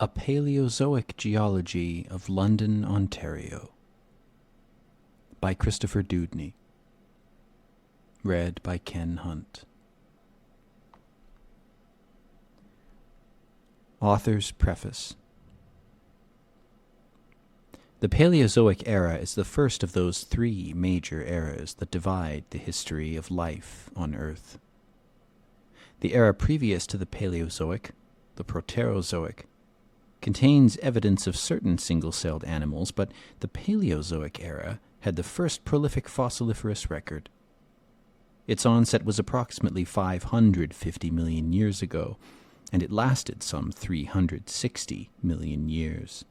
A Palaeozoic Geology of London, Ontario, by Christopher Dewdney. Read by Ken Hunt. Author's Preface. The Palaeozoic era is the first of those three major eras that divide the history of life on Earth. The era previous to the Palaeozoic, the Proterozoic, contains evidence of certain single-celled animals, but the Paleozoic era had the first prolific fossiliferous record. Its onset was approximately 550 million years ago, and it lasted some 360 million years.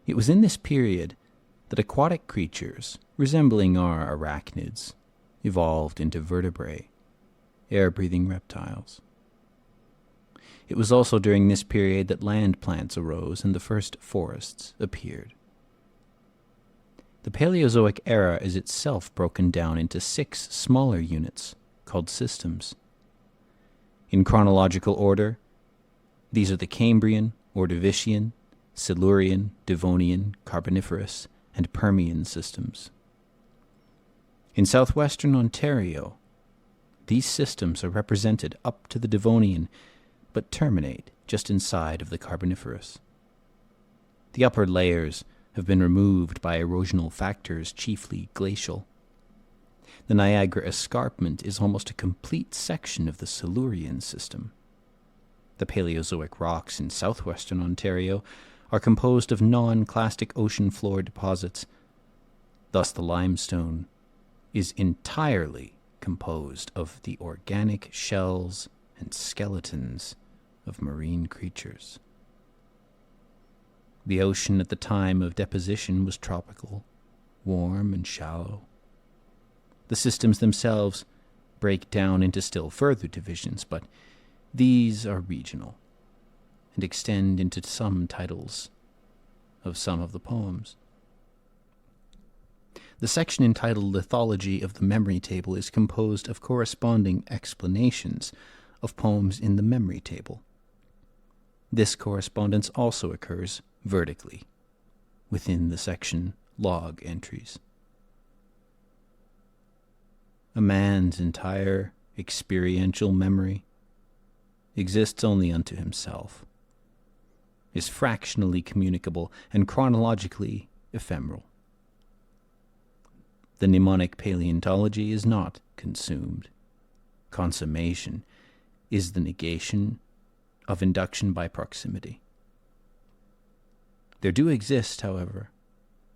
It was in this period that aquatic creatures, resembling our arachnids, evolved into vertebrae, air-breathing reptiles. It was also during this period that land plants arose and the first forests appeared. The Paleozoic era is itself broken down into 6 smaller units called systems. In chronological order, these are the Cambrian, Ordovician, Silurian, Devonian, Carboniferous, and Permian systems. In southwestern Ontario, these systems are represented up to the Devonian, but terminate just inside of the Carboniferous. The upper layers have been removed by erosional factors, chiefly glacial. The Niagara Escarpment is almost a complete section of the Silurian system. The Paleozoic rocks in southwestern Ontario are composed of non-clastic ocean floor deposits. Thus the limestone is entirely composed of the organic shells and skeletons of marine creatures. The ocean at the time of deposition was tropical, warm and shallow. The systems themselves break down into still further divisions, but these are regional and extend into some titles of some of the poems. The section entitled Lithology of the Memory Table is composed of corresponding explanations of poems in the Memory Table. This correspondence also occurs vertically within the section Log Entries. A man's entire experiential memory exists only unto himself, is fractionally communicable and chronologically ephemeral. The mnemonic paleontology is not consumed. Consummation is the negation of induction by proximity. There do exist, however,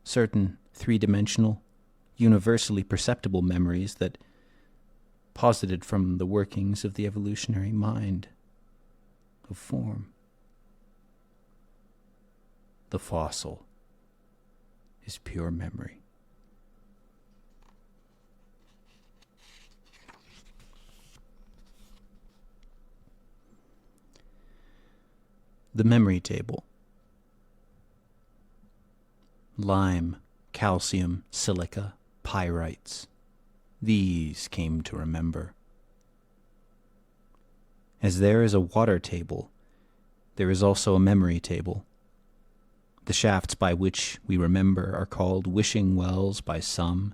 certain three-dimensional, universally perceptible memories that posited from the workings of the evolutionary mind of form. The fossil is pure memory. The memory table. Lime, calcium, silica, pyrites. These came to remember. As there is a water table, there is also a memory table. The shafts by which we remember are called wishing wells by some,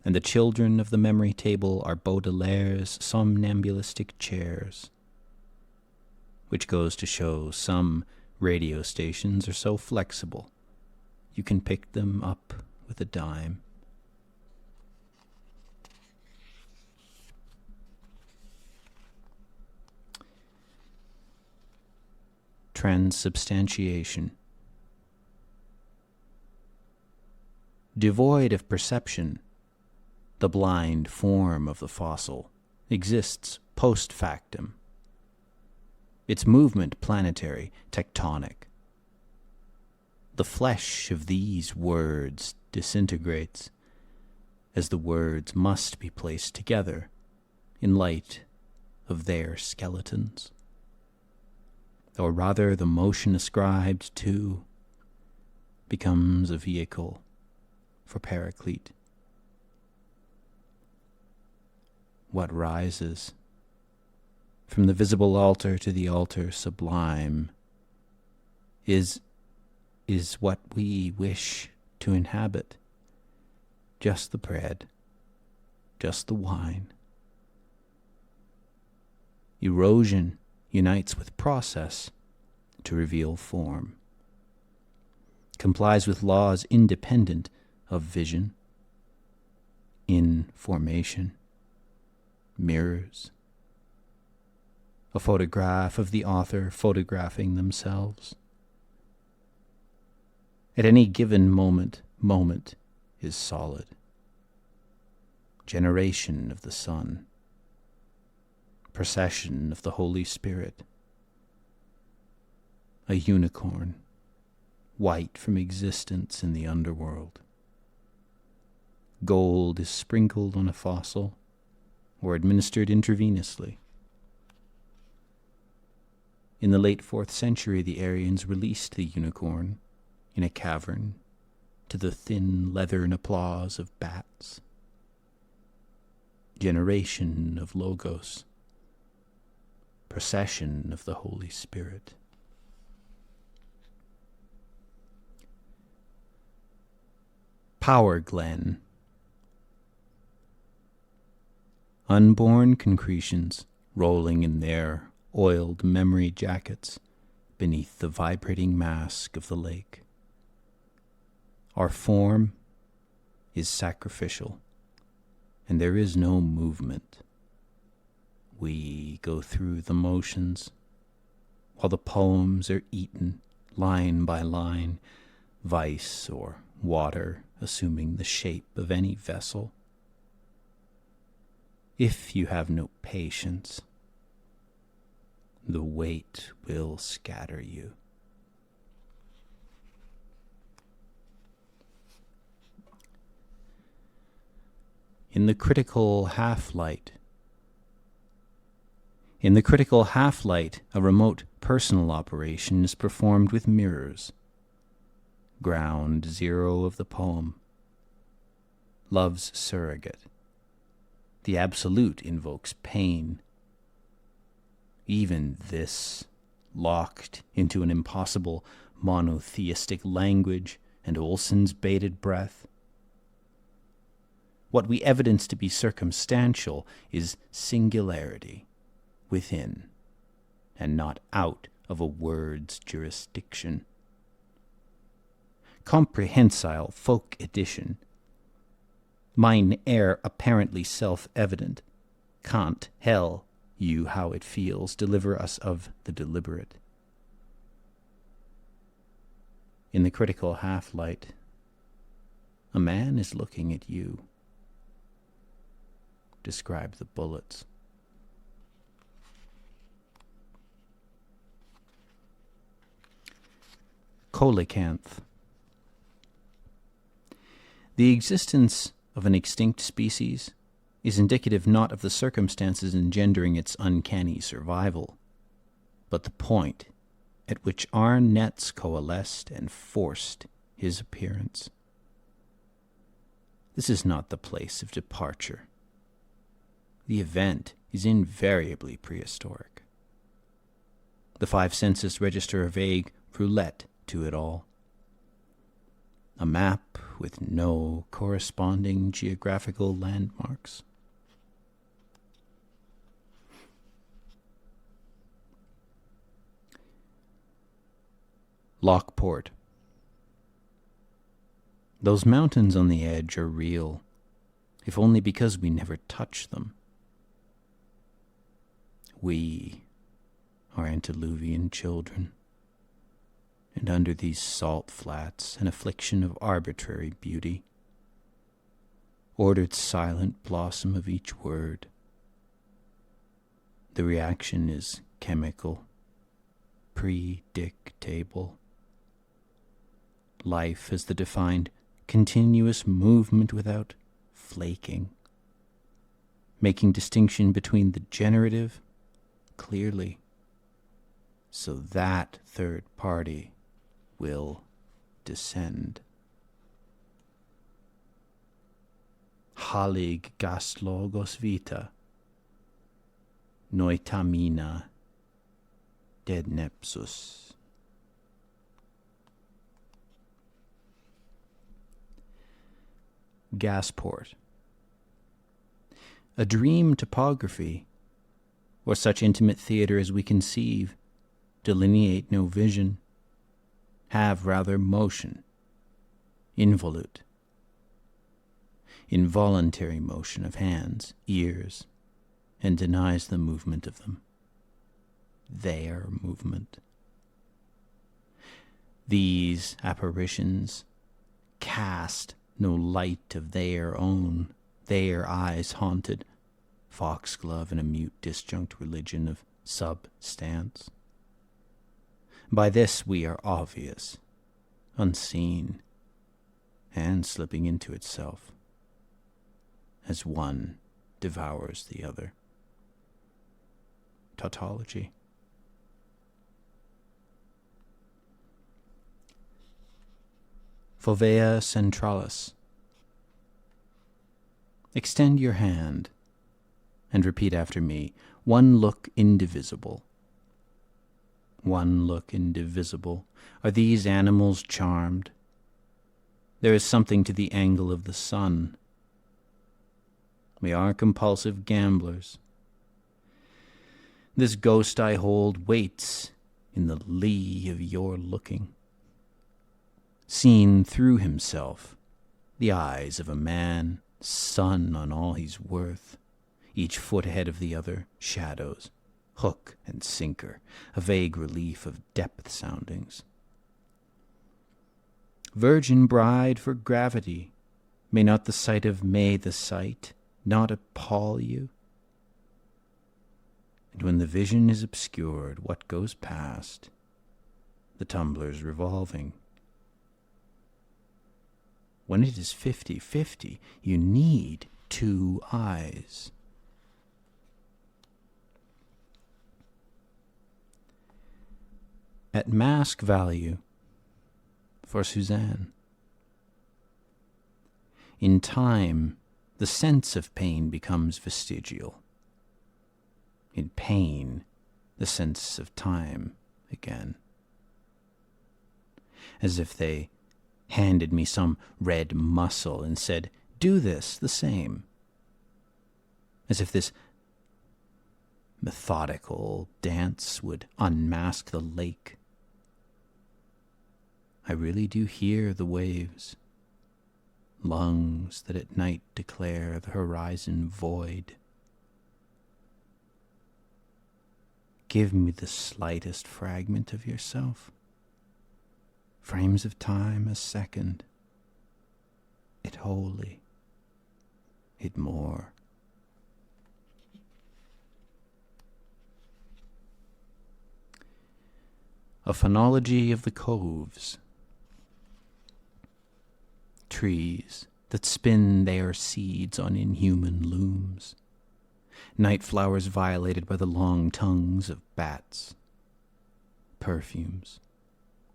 and the children of the memory table are Baudelaire's somnambulistic chairs, which goes to show some radio stations are so flexible you can pick them up with a dime. Transubstantiation. Devoid of perception, the blind form of the fossil exists post factum. Its movement planetary, tectonic. The flesh of these words disintegrates, as the words must be placed together in light of their skeletons. Or rather, the motion ascribed to becomes a vehicle for Paraclete. What rises from the visible altar to the altar sublime, is what we wish to inhabit. Just the bread, just the wine. Erosion unites with process to reveal form, complies with laws independent of vision, in formation, mirrors, a photograph of the author photographing themselves. At any given moment is solid. Generation of the sun, procession of the Holy Spirit, a unicorn, white from existence in the underworld. Gold is sprinkled on a fossil or administered intravenously. In the late 4th century, the Aryans released the unicorn in a cavern to the thin leathern applause of bats. Generation of Logos, procession of the Holy Spirit. Power Glen. Unborn concretions rolling in their oiled memory jackets beneath the vibrating mask of the lake. Our form is sacrificial, and there is no movement. We go through the motions, while the poems are eaten line by line, vice or water assuming the shape of any vessel. If you have no patience, the weight will scatter you. In the critical half-light, a remote personal operation is performed with mirrors. Ground zero of the poem. Love's surrogate. The absolute invokes pain. Even this, locked into an impossible monotheistic language and Olson's bated breath. What we evidence to be circumstantial is singularity within and not out of a word's jurisdiction. Comprehensile folk edition. Mine air apparently self-evident. Can't tell you how it feels. Deliver us of the deliberate. In the critical half-light, a man is looking at you. Describe the bullets. Colicanth. The existence of an extinct species is indicative not of the circumstances engendering its uncanny survival, but the point at which our nets coalesced and forced his appearance. This is not the place of departure. The event is invariably prehistoric. The 5 senses register a vague roulette to it all. A map with no corresponding geographical landmarks. Lockport. Those mountains on the edge are real, if only because we never touch them. We are antediluvian children, and under these salt flats an affliction of arbitrary beauty, ordered silent blossom of each word. The reaction is chemical, predictable. Life is the defined continuous movement without flaking, making distinction between the generative clearly, so that third party will descend. Halig gast logos vita. noitamina dednepsus. Gasport. A dream topography, or such intimate theater as we conceive, delineate no vision, have rather motion, involute, involuntary motion of hands, ears, and denies the movement of them, their movement. These apparitions cast no light of their own, their eyes haunted, foxglove in a mute disjunct religion of substance. By this we are obvious, unseen, and slipping into itself, as one devours the other. Tautology. Fovea centralis. Extend your hand and repeat after me. One look indivisible. One look indivisible. Are these animals charmed? There is something to the angle of the sun. We are compulsive gamblers. This ghost I hold waits in the lee of your looking. Seen through himself, the eyes of a man, sun on all he's worth, each foot ahead of the other, shadows, hook and sinker, a vague relief of depth soundings. Virgin bride for gravity, may not the sight of May the sight not appall you? And when the vision is obscured, what goes past? The tumbler's revolving. When it is 50-50, you need two eyes. At mask value for Suzanne. In time, the sense of pain becomes vestigial. In pain, the sense of time again. As if they handed me some red muscle and said, do this the same. As if this methodical dance would unmask the lake. I really do hear the waves, lungs that at night declare the horizon void. Give me the slightest fragment of yourself. Frames of time a second, it wholly, it more. A phonology of the coves. Trees that spin their seeds on inhuman looms. Night flowers violated by the long tongues of bats. Perfumes.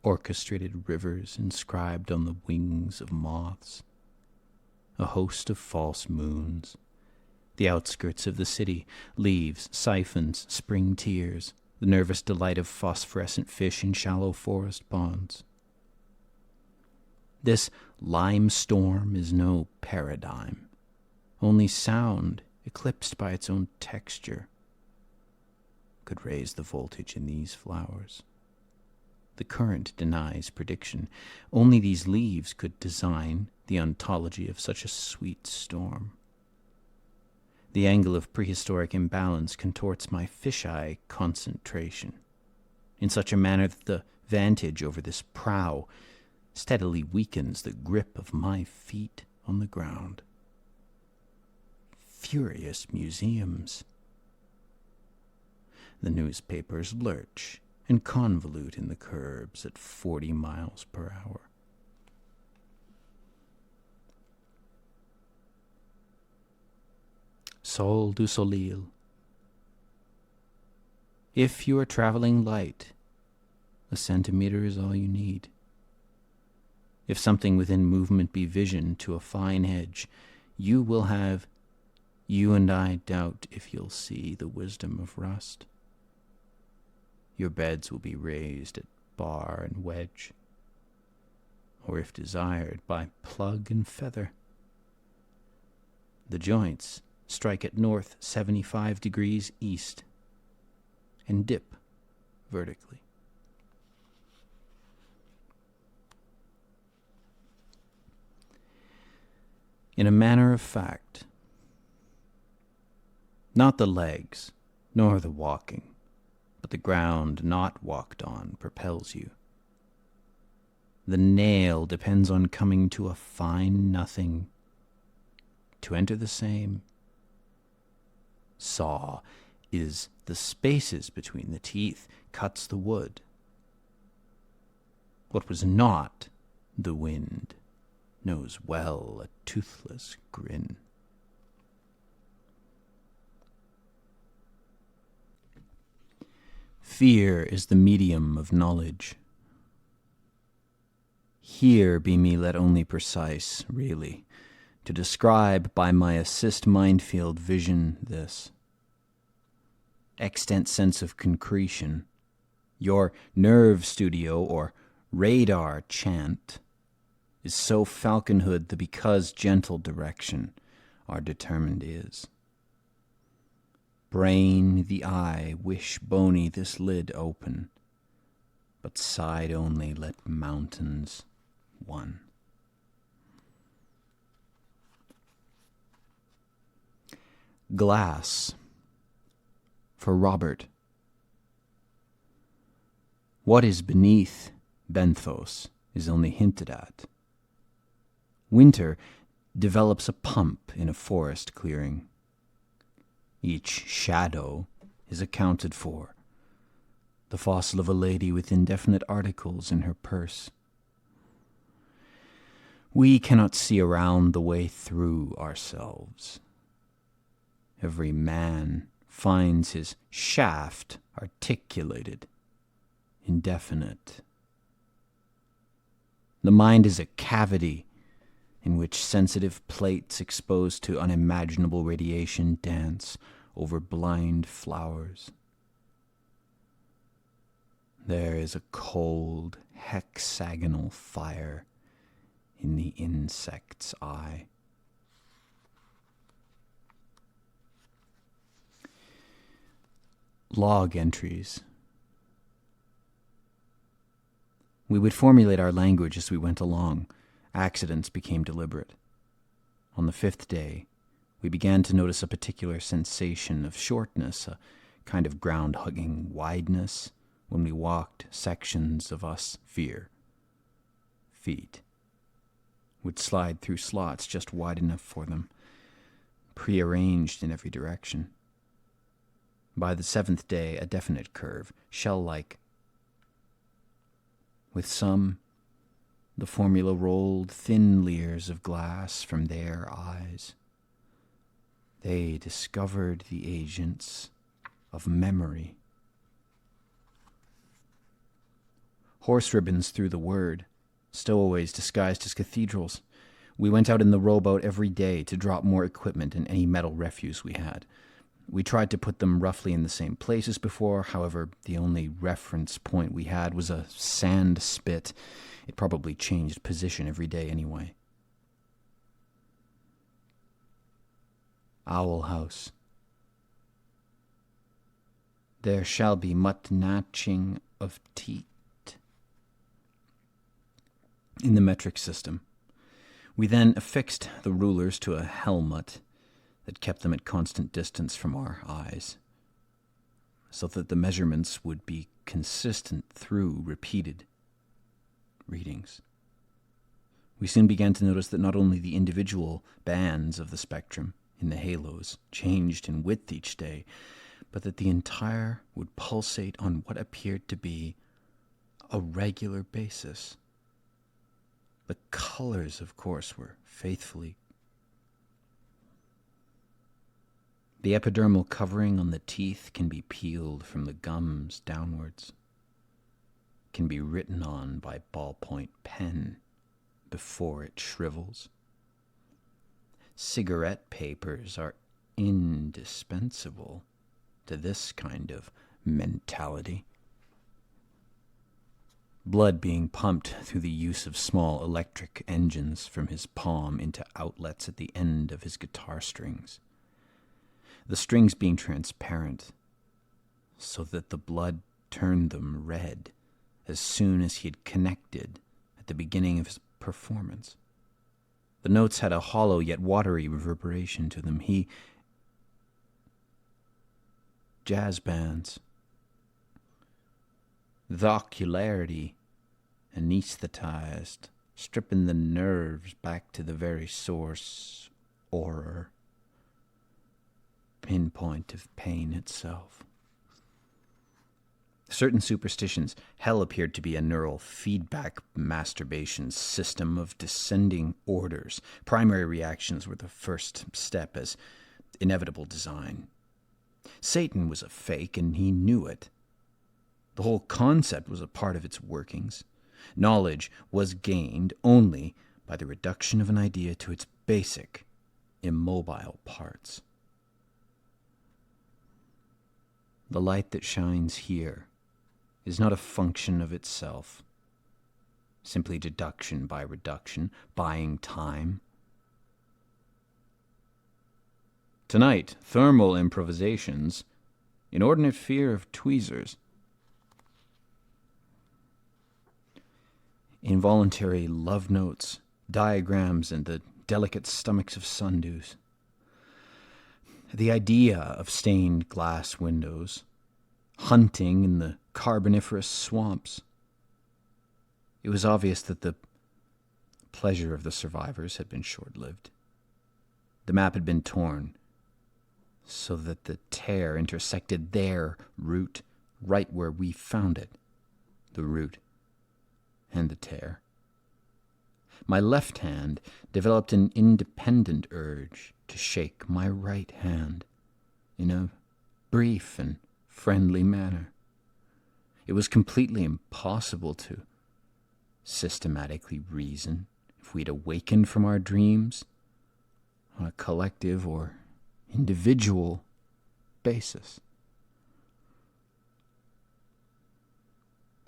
Orchestrated rivers inscribed on the wings of moths. A host of false moons. The outskirts of the city, leaves, siphons, spring tears, the nervous delight of phosphorescent fish in shallow forest ponds. This lime storm is no paradigm, only sound eclipsed by its own texture could raise the voltage in these flowers. The current denies prediction. Only these leaves could design the ontology of such a sweet storm. The angle of prehistoric imbalance contorts my fisheye concentration in such a manner that the vantage over this prow steadily weakens the grip of my feet on the ground. Furious museums. The newspapers lurch and convolute in the curbs at 40 miles per hour. Sol du Soleil. If you are traveling light, a centimeter is all you need. If something within movement be vision to a fine edge, you You and I doubt if you'll see the wisdom of rust. Your beds will be raised at bar and wedge, or if desired, by plug and feather. The joints strike at north 75 degrees east and dip vertically. In a manner of fact, not the legs nor the walking, but the ground not walked on propels you. The nail depends on coming to a fine nothing, to enter the same. Saw is the spaces between the teeth, cuts the wood. What was not the wind knows well a toothless grin. Fear is the medium of knowledge. Here be me let only precise, really, to describe by my assist mind-field vision this. Extant sense of concretion, your nerve studio or radar chant, is so falconhood the because gentle direction our determined is. Brain the eye wish bony this lid open, but side only let mountains one. Glass for Robert. What is beneath benthos is only hinted at. Winter develops a pump in a forest clearing. Each shadow is accounted for. The fossil of a lady with indefinite articles in her purse. We cannot see around the way through ourselves. Every man finds his shaft articulated, indefinite. The mind is a cavity in which sensitive plates exposed to unimaginable radiation dance over blind flowers. There is a cold, hexagonal fire in the insect's eye. Log entries. We would formulate our language as we went along. Accidents became deliberate. On the 5th day, we began to notice a particular sensation of shortness, a kind of ground-hugging wideness, when we walked sections of us feet would slide through slots just wide enough for them, prearranged in every direction. By the 7th day, a definite curve, shell-like. With some, the formula rolled thin layers of glass from their eyes. They discovered the agents of memory. Horse ribbons through the word, stowaways disguised as cathedrals. We went out in the rowboat every day to drop more equipment and any metal refuse we had. We tried to put them roughly in the same place as before. However, the only reference point we had was a sand spit. It probably changed position every day anyway. Owl House. There shall be much gnashing of teeth in the metric system. We then affixed the rulers to a helmet that kept them at constant distance from our eyes, so that the measurements would be consistent through repeated readings. We soon began to notice that not only the individual bands of the spectrum in the halos changed in width each day, but that the entire would pulsate on what appeared to be a regular basis. The colors, of course, were faithfully. The epidermal covering on the teeth can be peeled from the gums downwards, can be written on by ballpoint pen before it shrivels. Cigarette papers are indispensable to this kind of mentality. Blood being pumped through the use of small electric engines from his palm into outlets at the end of his guitar strings. The strings being transparent, so that the blood turned them red as soon as he had connected at the beginning of his performance. The notes had a hollow yet watery reverberation to them. Jazz bands. The ocularity anesthetized, stripping the nerves back to the very source, or pinpoint of pain itself. Certain superstitions, hell appeared to be a neural feedback masturbation system of descending orders. Primary reactions were the first step as inevitable design. Satan was a fake, and he knew it. The whole concept was a part of its workings. Knowledge was gained only by the reduction of an idea to its basic, immobile parts. The light that shines here is not a function of itself, simply deduction by reduction, buying time. Tonight, thermal improvisations, inordinate fear of tweezers, involuntary love notes, diagrams, and the delicate stomachs of sundews. The idea of stained glass windows, hunting in the carboniferous swamps. It was obvious that the pleasure of the survivors had been short-lived. The map had been torn so that the tear intersected their route right where we found it, the route and the tear. My left hand developed an independent urge to shake my right hand in a brief and friendly manner. It was completely impossible to systematically reason if we'd awakened from our dreams on a collective or individual basis.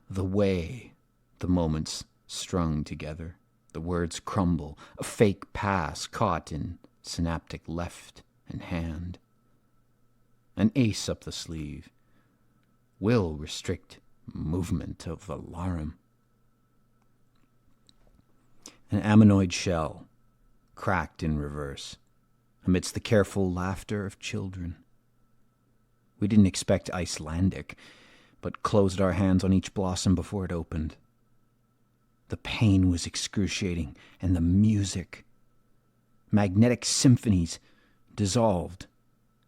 The way the moments strung together, the words crumble, a fake pass caught in synaptic left and hand. An ace up the sleeve will restrict movement of alarum. An ammonoid shell cracked in reverse amidst the careful laughter of children. We didn't expect Icelandic, but closed our hands on each blossom before it opened. The pain was excruciating, and the music. Magnetic symphonies dissolved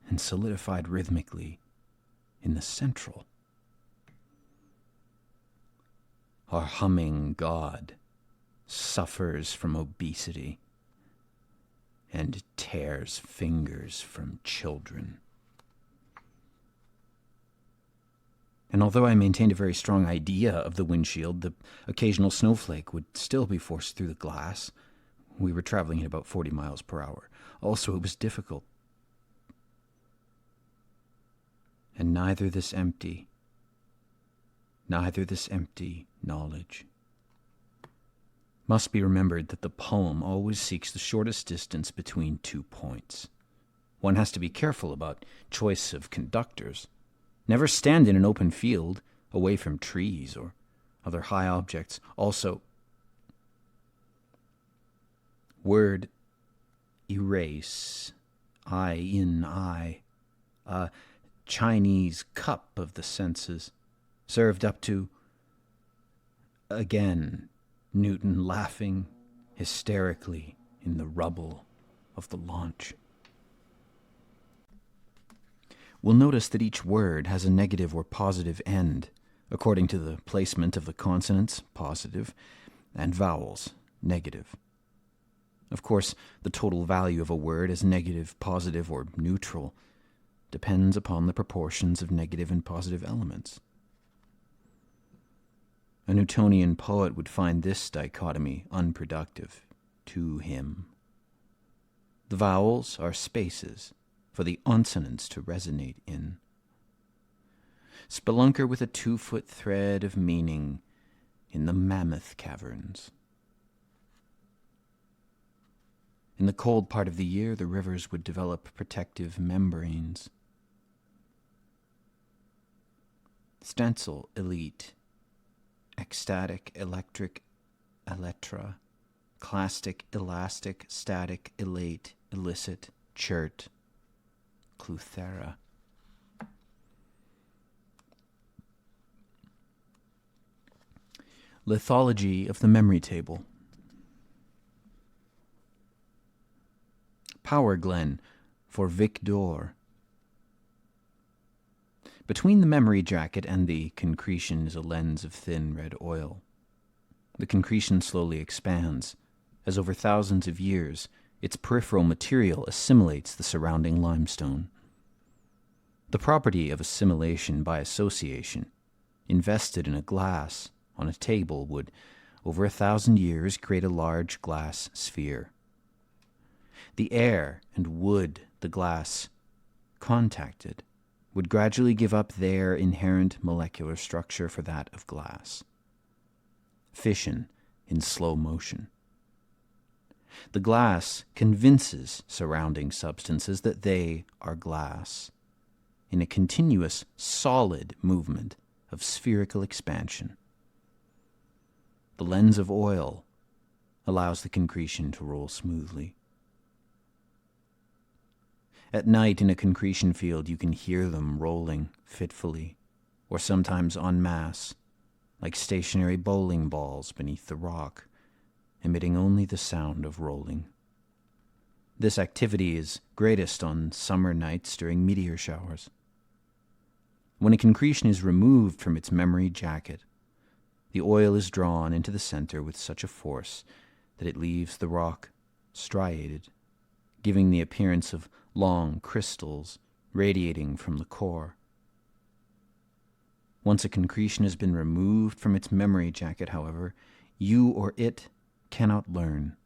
and solidified rhythmically in the central. Our humming god suffers from obesity and tears fingers from children. And although I maintained a very strong idea of the windshield, the occasional snowflake would still be forced through the glass. We were traveling at about 40 miles per hour. Also, it was difficult. And neither this empty knowledge. Must be remembered that the poem always seeks the shortest distance between 2 points. One has to be careful about choice of conductors. Never stand in an open field, away from trees or other high objects. Also, word erase, eye in eye, a Chinese cup of the senses, served up to, again, Newton laughing hysterically in the rubble of the launch. We'll notice that each word has a negative or positive end, according to the placement of the consonants, positive, and vowels, negative. Of course, the total value of a word as negative, positive, or neutral depends upon the proportions of negative and positive elements. A Newtonian poet would find this dichotomy unproductive to him. The vowels are spaces for the consonants to resonate in. Spelunker with a 2-foot thread of meaning in the mammoth caverns. In the cold part of the year, the rivers would develop protective membranes. Stencil, elite. Ecstatic, electric, electra. Clastic, elastic, static, elate, illicit, chert, cluthera. Lithology of the memory table. Power Glen for Vic d'Or. Between the memory jacket and the concretion is a lens of thin red oil. The concretion slowly expands, as over thousands of years its peripheral material assimilates the surrounding limestone. The property of assimilation by association, invested in a glass on a table, would, over 1,000 years, create a large glass sphere. The air and wood the glass contacted would gradually give up their inherent molecular structure for that of glass. Fission in slow motion. The glass convinces surrounding substances that they are glass, in a continuous, solid movement of spherical expansion. The lens of oil allows the concretion to roll smoothly. At night in a concretion field, you can hear them rolling fitfully, or sometimes en masse, like stationary bowling balls beneath the rock, emitting only the sound of rolling. This activity is greatest on summer nights during meteor showers. When a concretion is removed from its memory jacket, the oil is drawn into the center with such a force that it leaves the rock striated, giving the appearance of long crystals radiating from the core. Once a concretion has been removed from its memory jacket, however, you or it cannot learn.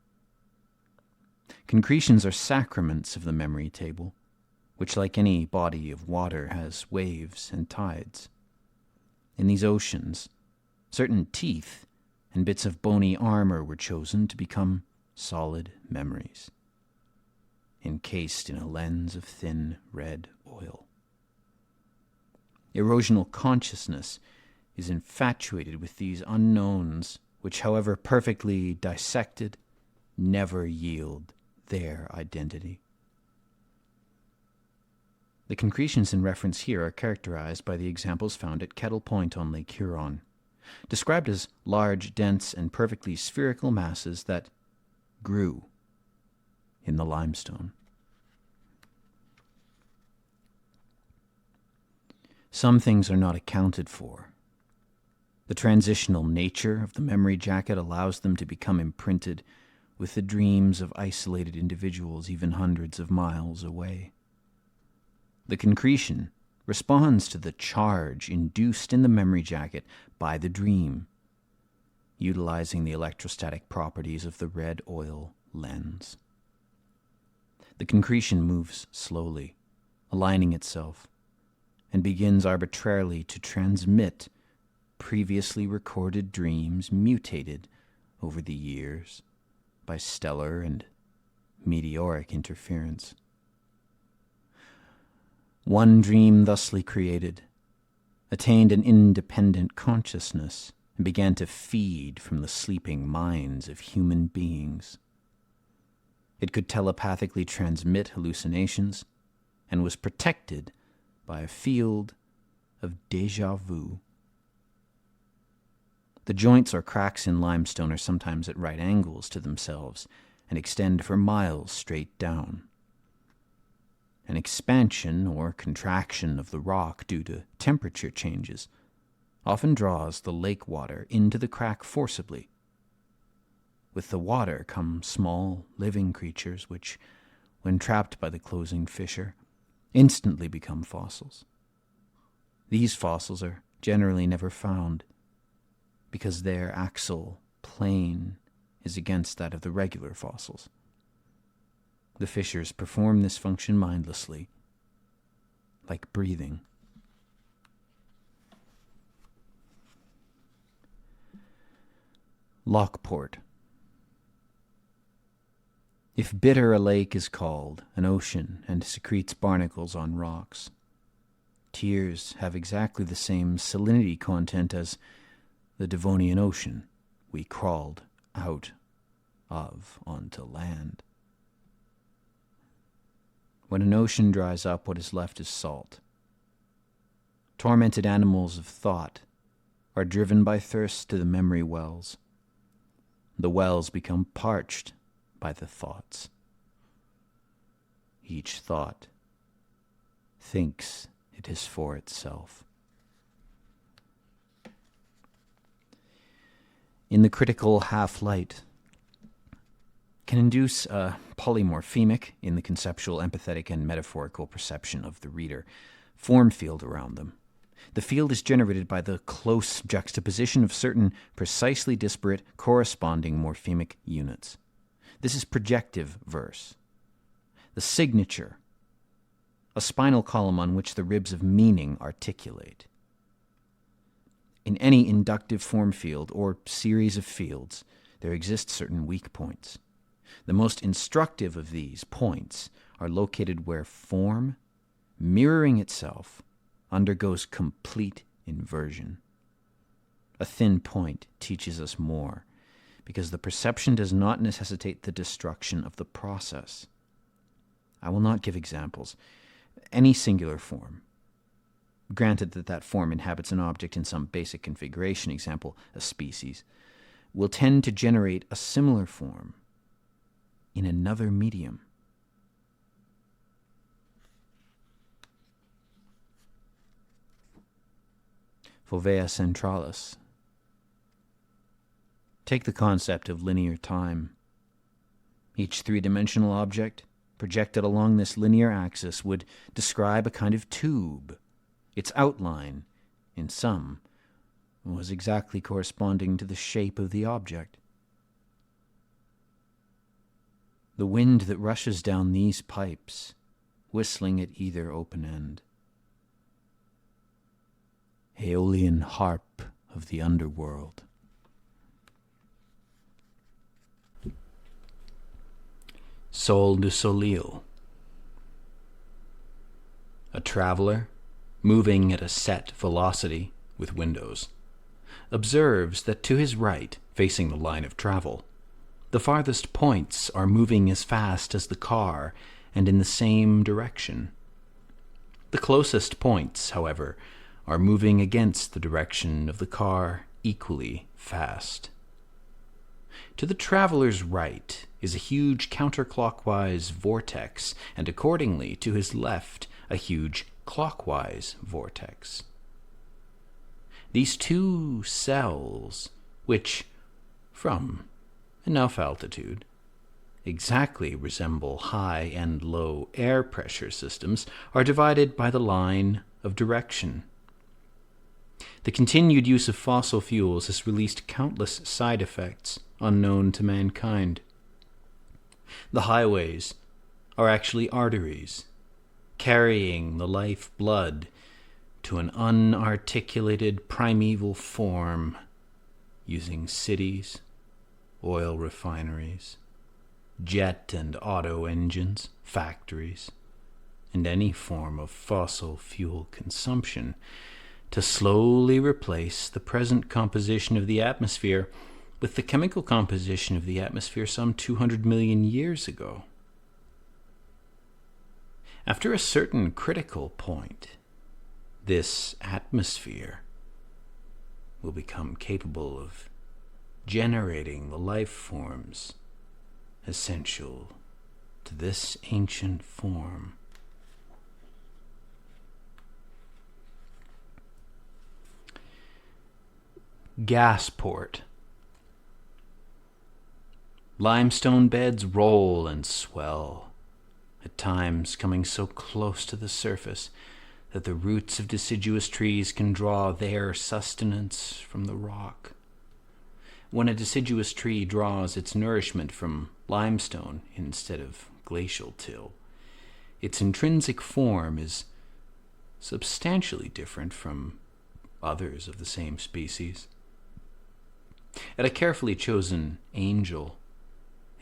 Concretions are sacraments of the memory table, which, like any body of water, has waves and tides. In these oceans, certain teeth and bits of bony armor were chosen to become solid memories, encased in a lens of thin red oil. Erosional consciousness is infatuated with these unknowns, which, however perfectly dissected, never yield their identity. The concretions in reference here are characterized by the examples found at Kettle Point on Lake Huron, described as large, dense, and perfectly spherical masses that grew in the limestone. Some things are not accounted for. The transitional nature of the memory jacket allows them to become imprinted with the dreams of isolated individuals even hundreds of miles away. The concretion responds to the charge induced in the memory jacket by the dream, utilizing the electrostatic properties of the red oil lens. The concretion moves slowly, aligning itself, and begins arbitrarily to transmit previously recorded dreams mutated over the years by stellar and meteoric interference. One dream thusly created attained an independent consciousness and began to feed from the sleeping minds of human beings. It could telepathically transmit hallucinations and was protected by a field of déjà vu. The joints or cracks in limestone are sometimes at right angles to themselves and extend for miles straight down. An expansion or contraction of the rock due to temperature changes often draws the lake water into the crack forcibly. With the water come small living creatures which, when trapped by the closing fissure, instantly become fossils. These fossils are generally never found because their axial plane is against that of the regular fossils. The fissures perform this function mindlessly, like breathing. Lockport. If bitter a lake is called, an ocean, and secretes barnacles on rocks, tears have exactly the same salinity content as the Devonian Ocean we crawled out of onto land. When an ocean dries up, what is left is salt. Tormented animals of thought are driven by thirst to the memory wells. The wells become parched by the thoughts. Each thought thinks it is for itself. In the critical half-light, can induce a polymorphemic, in the conceptual, empathetic, and metaphorical perception of the reader, form field around them. The field is generated by the close juxtaposition of certain precisely disparate, corresponding morphemic units. This is projective verse. The signature, a spinal column on which the ribs of meaning articulate. In any inductive form field or series of fields, there exist certain weak points. The most instructive of these points are located where form, mirroring itself, undergoes complete inversion. A thin point teaches us more, because the perception does not necessitate the destruction of the process. I will not give examples. Any singular form, granted that that form inhabits an object in some basic configuration, example, a species, will tend to generate a similar form in another medium. Fovea centralis. Take the concept of linear time. Each three-dimensional object projected along this linear axis would describe a kind of tube. Its outline, in sum, was exactly corresponding to the shape of the object. The wind that rushes down these pipes, whistling at either open end. Aeolian harp of the underworld. Sol du Soleil. A traveler, moving at a set velocity with windows, observes that to his right, facing the line of travel, the farthest points are moving as fast as the car and in the same direction. The closest points, however, are moving against the direction of the car equally fast. To the traveler's right is a huge counterclockwise vortex, and accordingly to his left a huge clockwise vortex. These two cells, which, from enough altitude, exactly resemble high and low air pressure systems, are divided by the line of direction. The continued use of fossil fuels has released countless side effects unknown to mankind. The highways are actually arteries, carrying the life blood to an unarticulated primeval form, using cities, oil refineries, jet and auto engines, factories, and any form of fossil fuel consumption to slowly replace the present composition of the atmosphere with the chemical composition of the atmosphere some 200 million years ago. After a certain critical point, this atmosphere will become capable of generating the life forms essential to this ancient form. Gasport. Limestone beds roll and swell, at times coming so close to the surface that the roots of deciduous trees can draw their sustenance from the rock. When a deciduous tree draws its nourishment from limestone instead of glacial till, its intrinsic form is substantially different from others of the same species. At a carefully chosen angel,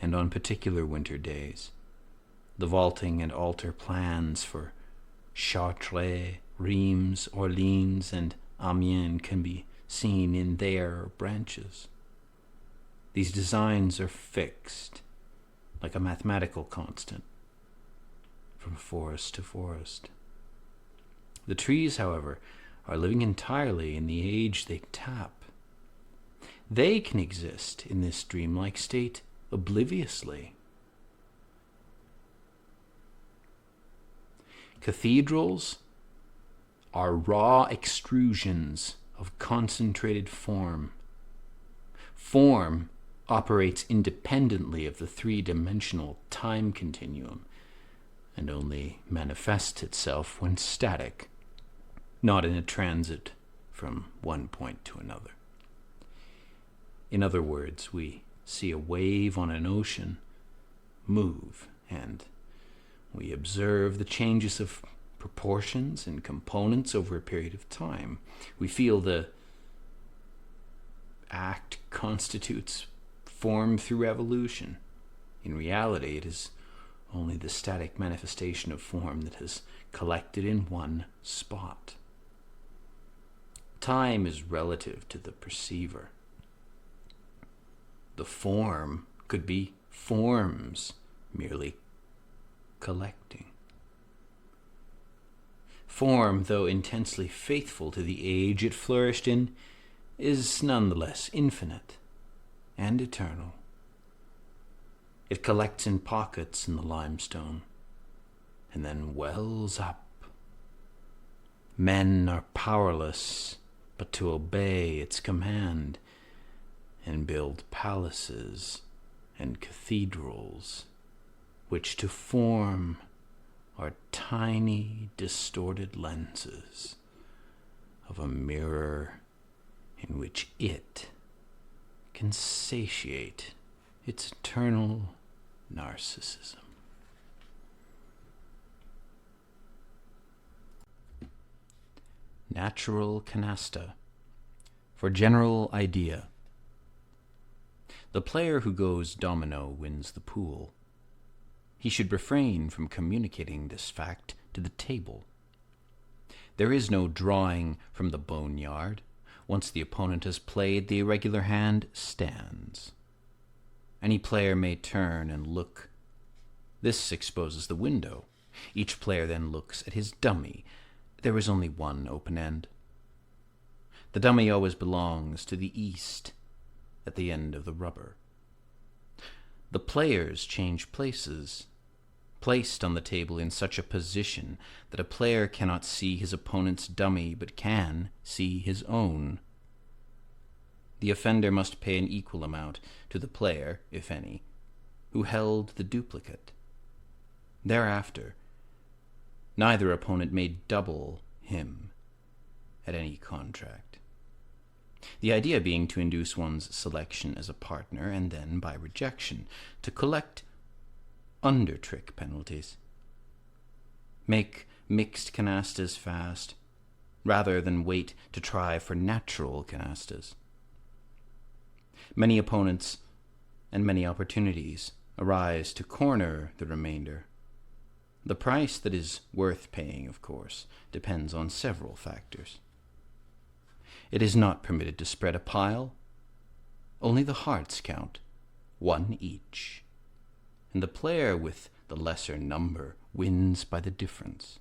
and on particular winter days, the vaulting and altar plans for Chartres, Reims, Orleans, and Amiens can be seen in their branches. These designs are fixed, like a mathematical constant, from forest to forest. The trees, however, are living entirely in the age they tap. They can exist in this dreamlike state obliviously. Cathedrals are raw extrusions of concentrated form. Form operates independently of the three-dimensional time continuum and only manifests itself when static, not in a transit from one point to another. In other words, we see a wave on an ocean move, and we observe the changes of proportions and components over a period of time. We feel the act constitutes form through evolution. In reality, it is only the static manifestation of form that has collected in one spot. Time is relative to the perceiver. The form could be forms merely collecting. Form, though intensely faithful to the age it flourished in, is nonetheless infinite and eternal. It collects in pockets in the limestone and then wells up. Men are powerless but to obey its command and build palaces and cathedrals, which to form are tiny, distorted lenses of a mirror in which it can satiate its eternal narcissism. Natural canasta for general idea. The player who goes domino wins the pool. He should refrain from communicating this fact to the table. There is no drawing from the boneyard. Once the opponent has played, the irregular hand stands. Any player may turn and look. This exposes the window. Each player then looks at his dummy. There is only one open end. The dummy always belongs to the east, at the end of the rubber. The players change places, placed on the table in such a position that a player cannot see his opponent's dummy but can see his own. The offender must pay an equal amount to the player, if any, who held the duplicate. Thereafter, neither opponent may double him at any contract. The idea being to induce one's selection as a partner and then, by rejection, to collect under-trick penalties. Make mixed canastas fast, rather than wait to try for natural canastas. Many opponents and many opportunities arise to corner the remainder. The price that is worth paying, of course, depends on several factors. It is not permitted to spread a pile. Only the hearts count, one each, and the player with the lesser number wins by the difference.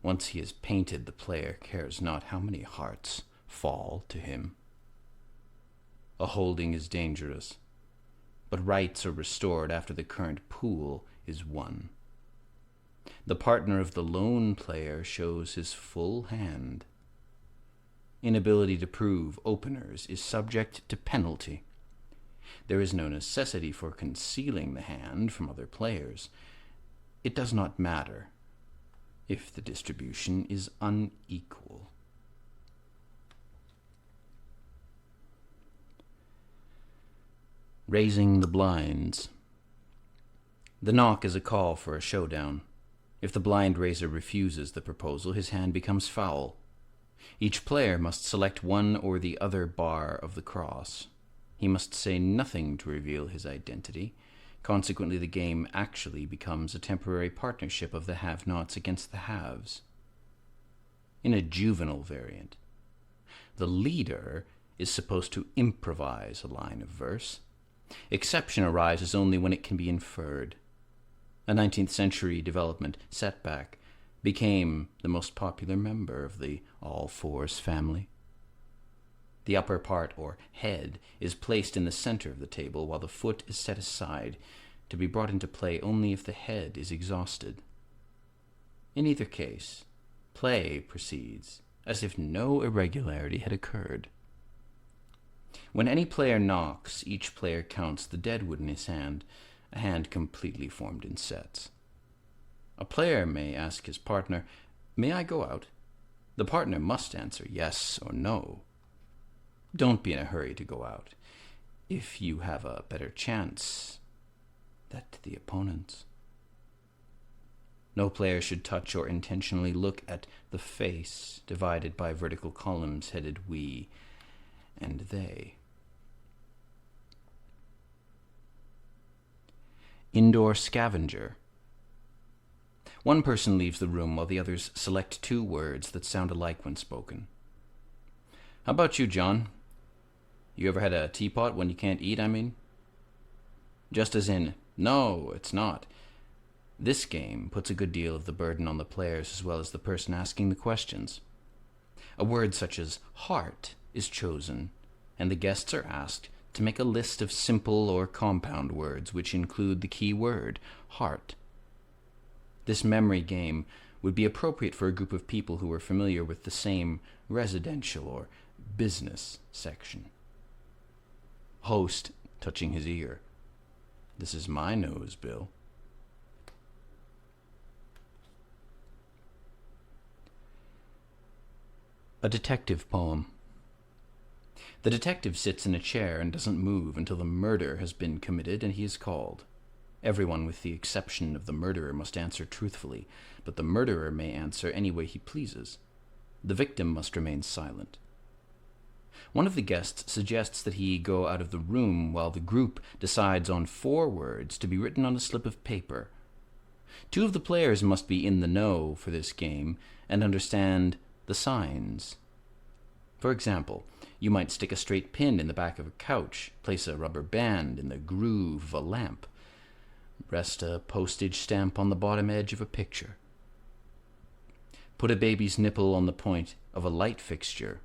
Once he has painted, the player cares not how many hearts fall to him. A holding is dangerous, but rights are restored after the current pool is won. The partner of the lone player shows his full hand. Inability to prove openers is subject to penalty. There is no necessity for concealing the hand from other players. It does not matter if the distribution is unequal. Raising the blinds. The knock is a call for a showdown. If the blind raiser refuses the proposal, his hand becomes foul. Each player must select one or the other bar of the cross. He must say nothing to reveal his identity. Consequently, the game actually becomes a temporary partnership of the have-nots against the haves. In a juvenile variant, the leader is supposed to improvise a line of verse. Exception arises only when it can be inferred. A 19th century development, setback, became the most popular member of the all-fours family. The upper part, or head, is placed in the center of the table, while the foot is set aside, to be brought into play only if the head is exhausted. In either case, play proceeds as if no irregularity had occurred. When any player knocks, each player counts the deadwood in his hand, a hand completely formed in sets. A player may ask his partner, "May I go out?" The partner must answer yes or no. Don't be in a hurry to go out, if you have a better chance than the opponents. No player should touch or intentionally look at the face, divided by vertical columns headed we and they. Indoor Scavenger. One person leaves the room while the others select two words that sound alike when spoken. How about you, John? You ever had a teapot when you can't eat, I mean? Just as in, no, it's not. This game puts a good deal of the burden on the players as well as the person asking the questions. A word such as heart is chosen, and the guests are asked to make a list of simple or compound words which include the key word, heart. This memory game would be appropriate for a group of people who are familiar with the same residential or business section. Host, touching his ear. This is my nose, Bill. A detective poem. The detective sits in a chair and doesn't move until the murder has been committed and he is called. Everyone, with the exception of the murderer, must answer truthfully, but the murderer may answer any way he pleases. The victim must remain silent. One of the guests suggests that he go out of the room while the group decides on 4 words to be written on a slip of paper. 2 of the players must be in the know for this game and understand the signs. For example, you might stick a straight pin in the back of a couch, place a rubber band in the groove of a lamp, rest a postage stamp on the bottom edge of a picture, put a baby's nipple on the point of a light fixture,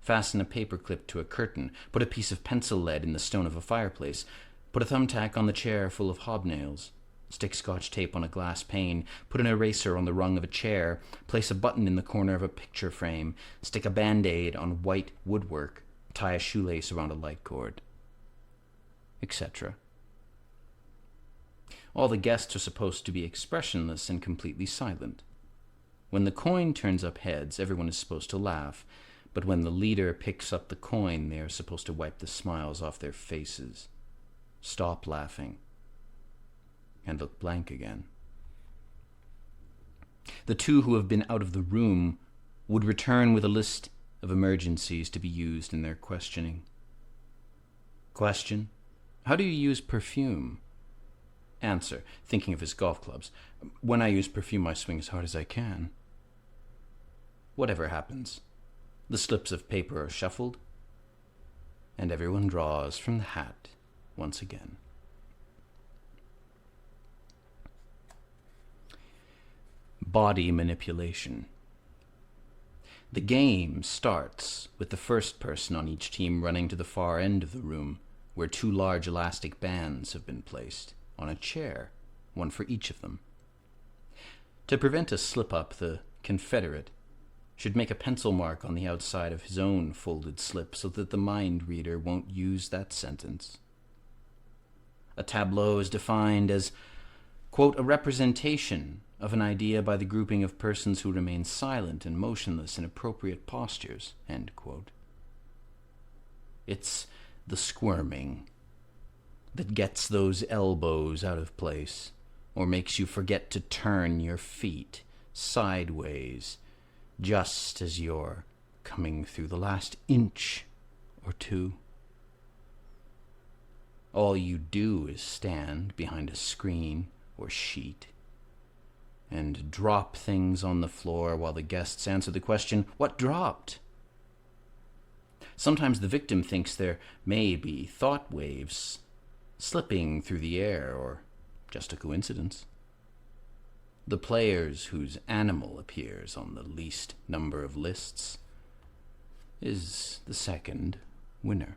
fasten a paperclip to a curtain, put a piece of pencil lead in the stone of a fireplace, put a thumbtack on the chair full of hobnails, stick Scotch tape on a glass pane, put an eraser on the rung of a chair, place a button in the corner of a picture frame, stick a Band-Aid on white woodwork, tie a shoelace around a light cord, etc. All the guests are supposed to be expressionless and completely silent. When the coin turns up heads, everyone is supposed to laugh, but when the leader picks up the coin, they are supposed to wipe the smiles off their faces, stop laughing, and look blank again. The 2 who have been out of the room would return with a list of emergencies to be used in their questioning. Question: how do you use perfume? Answer, thinking of his golf clubs: when I use perfume, I swing as hard as I can. Whatever happens, the slips of paper are shuffled, and everyone draws from the hat once again. Body manipulation. The game starts with the first person on each team running to the far end of the room, where 2 large elastic bands have been placed on a chair, one for each of them. To prevent a slip-up, the confederate should make a pencil mark on the outside of his own folded slip so that the mind reader won't use that sentence. A tableau is defined as, quote, a representation of an idea by the grouping of persons who remain silent and motionless in appropriate postures, end quote. It's the squirming that gets those elbows out of place, or makes you forget to turn your feet sideways just as you're coming through the last inch or two. All you do is stand behind a screen or sheet and drop things on the floor while the guests answer the question, "What dropped?" Sometimes the victim thinks there may be thought waves slipping through the air, or just a coincidence. The players whose animal appears on the least number of lists is the second winner.